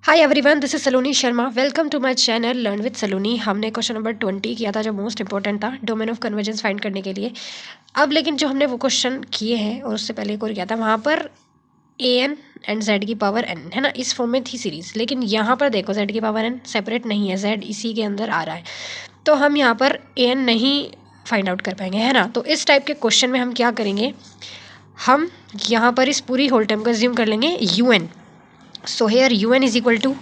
Hi everyone, this is Saloni Sharma. Welcome to my channel learn with Saloni. हमने question number 20 किया था जो मोस्ट इंपॉर्टेंट था डोमेन ऑफ कन्वर्जेंस फाइंड करने के लिए। अब लेकिन जो हमने वो क्वेश्चन किए हैं और उससे पहले एक और किया था, वहाँ पर ए एन एंड जेड की पावर एन है ना, इस फॉर्म में थी सीरीज। लेकिन यहाँ पर देखो जेड की पावर एन सेपरेट नहीं है, जेड इसी के अंदर आ रहा है, तो हम यहाँ पर ए एन नहीं फाइंड आउट कर पाएंगे, है ना। तो इस टाइप के क्वेश्चन में हम क्या करेंगे, हम यहाँ पर इस पूरी होल टर्म को एज्यूम कर लेंगे u n. So here u n is equal to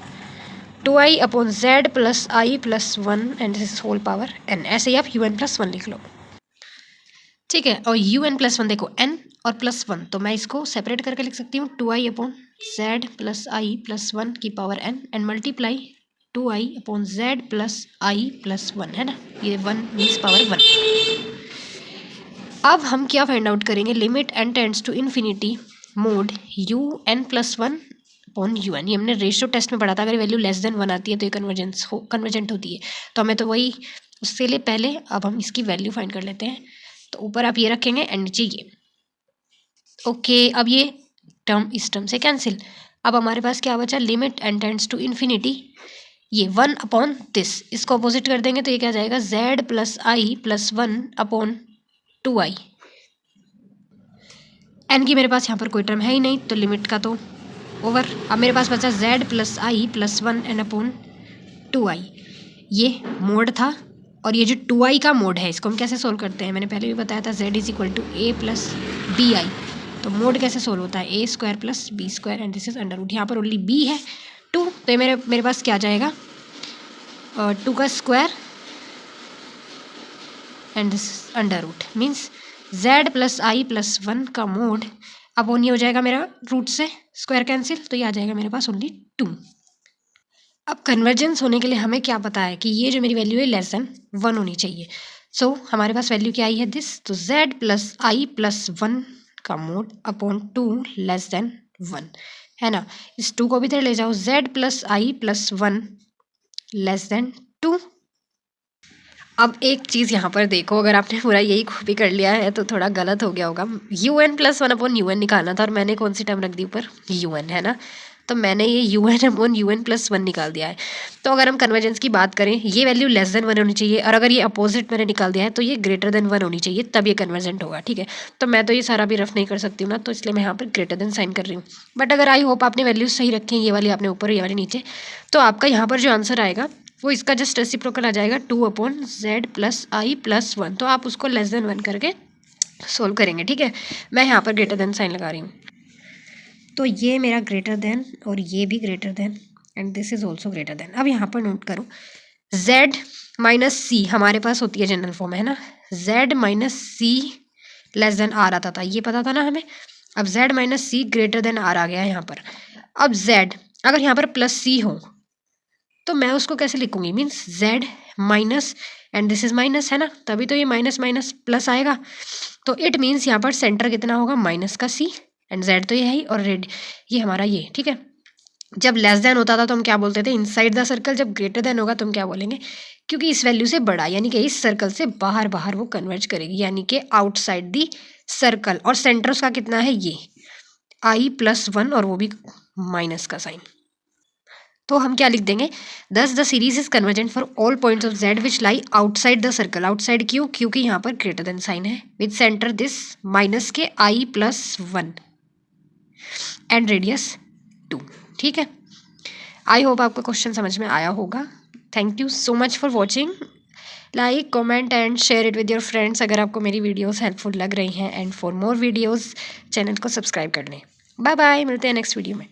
2i upon z plus i plus one and this is whole power n. ऐसे ही आप यू एन प्लस वन लिख लो, ठीक है। और यू एन प्लस वन देखो एन और plus one, तो मैं इसको सेपरेट करके लिख सकती हूँ 2i upon z plus i plus one की power n and multiply 2i upon z plus i plus one, है ना। ये वन मीन्स पावर वन। अब हम क्या फाइंड आउट करेंगे, limit n tends to infinity mod u n plus one upon u n. ये हमने रेशियो टेस्ट में पढ़ा था, अगर वैल्यू लेस देन वन आती है तो ये कन्वर्जेंट होती है। तो हमें तो वही, उससे लिए पहले अब हम इसकी वैल्यू फाइंड कर लेते हैं। तो ऊपर आप ये रखेंगे एंड नीचे ये। ओके, अब ये टर्म इस टर्म से कैंसिल। अब हमारे पास क्या बचा, limit n tends to infinity ये वन अपॉन दिस, इसको अपोजिट कर देंगे तो ये क्या जाएगा, z plus i plus one upon 2i। N की मेरे पास यहाँ पर कोई टर्म है ही नहीं, तो लिमिट का तो ओवर। अब मेरे पास बचा z plus i plus one n upon 2i। ये मोड था, और ये जो 2i का मोड है इसको हम कैसे सोल्व करते हैं, मैंने पहले भी बताया था, z is equal to a plus b i. तो मोड कैसे सोल्व होता है, a square plus b square and this is under root. यहाँ पर ओनली बी है, टू, तो ये मेरे पास क्या जाएगा, टू का square and this under root means z plus i plus one का मोड अब ये हो जाएगा मेरा रूट से स्क्वायर कैंसिल, तो ये आ जाएगा मेरे पास ओनली 2। अब कन्वर्जेंस होने के लिए हमें क्या पता है कि ये जो मेरी वैल्यू है लेस देन वन होनी चाहिए। सो हमारे पास वैल्यू क्या आई है दिस, तो z plus i plus one का mode upon 2 less than one, है ना। इस 2 को भी इधर ले जाओ, z plus i plus one less than 2। अब एक चीज़ यहाँ पर देखो, अगर आपने पूरा यही कॉपी कर लिया है तो थोड़ा गलत हो गया होगा। U n plus one upon u n निकालना था, और मैंने कौन सी टर्म रख दी ऊपर, यू एन, है ना। तो मैंने ये u n upon u n plus one निकाल दिया है। तो अगर हम कन्वर्जेंस की बात करें, ये वैल्यू लेस देन वन होनी चाहिए, और अगर ये अपोजिट मैंने निकाल दिया है तो ये ग्रेटर देन वन होनी चाहिए, तब ये कन्वर्जेंट होगा, ठीक है। तो मैं तो ये सारा भी रफ नहीं कर सकती हूँ ना, तो इसलिए मैं यहाँ पर ग्रेटर देन साइन कर रही हूँ। बट अगर आई होप आपने वैल्यूज सही रखी हैं, ये वाली आपने ऊपर, ये वाली नीचे, तो आपका यहाँ पर जो आंसर आएगा वो इसका जस्ट रेसिप्रोकल आ जाएगा, 2 upon z plus i plus one. तो आप उसको लेस देन वन करके सोल्व करेंगे, ठीक है। मैं यहाँ पर ग्रेटर देन साइन लगा रही हूँ, तो ये मेरा ग्रेटर देन और ये भी greater than and this is also greater than. अब यहाँ पर नोट करो, z माइनस सी हमारे पास होती है जनरल फॉर्म, है ना। z minus c less than r आता था, ये पता था ना हमें। अब z minus c greater than r आ गया है यहाँ पर। अब z अगर यहाँ पर प्लस सी हो तो मैं उसको कैसे लिखूंगी, means z minus and this is minus, है ना, तभी तो ये माइनस माइनस प्लस आएगा। तो इट मीन्स यहाँ पर सेंटर कितना होगा, माइनस का c एंड z तो ये है ही, और रेड ये हमारा ये, ठीक है। जब लेस देन होता था तो हम क्या बोलते थे, इनसाइड द सर्कल। जब ग्रेटर देन होगा तो हम क्या बोलेंगे, क्योंकि इस वैल्यू से बड़ा, यानी कि इस सर्कल से बाहर बाहर वो कन्वर्ज करेगी, यानी कि आउटसाइड दी सर्कल। और सेंटर उसका कितना है, ये i प्लस वन, और वो भी माइनस का साइन। तो हम क्या लिख देंगे, दस the series is convergent for all points of z which lie outside the circle. Outside क्यों, क्योंकि यहाँ पर ग्रेटर देन साइन है, विद सेंटर दिस माइनस के i plus one and radius 2, ठीक है। आई होप आपको क्वेश्चन समझ में आया होगा। Thank you so much for watching. Like, comment and share it with your friends अगर आपको मेरी वीडियोस हेल्पफुल लग रही हैं, and for more videos channel को सब्सक्राइब कर लें। बाय बाय, मिलते हैं नेक्स्ट वीडियो में।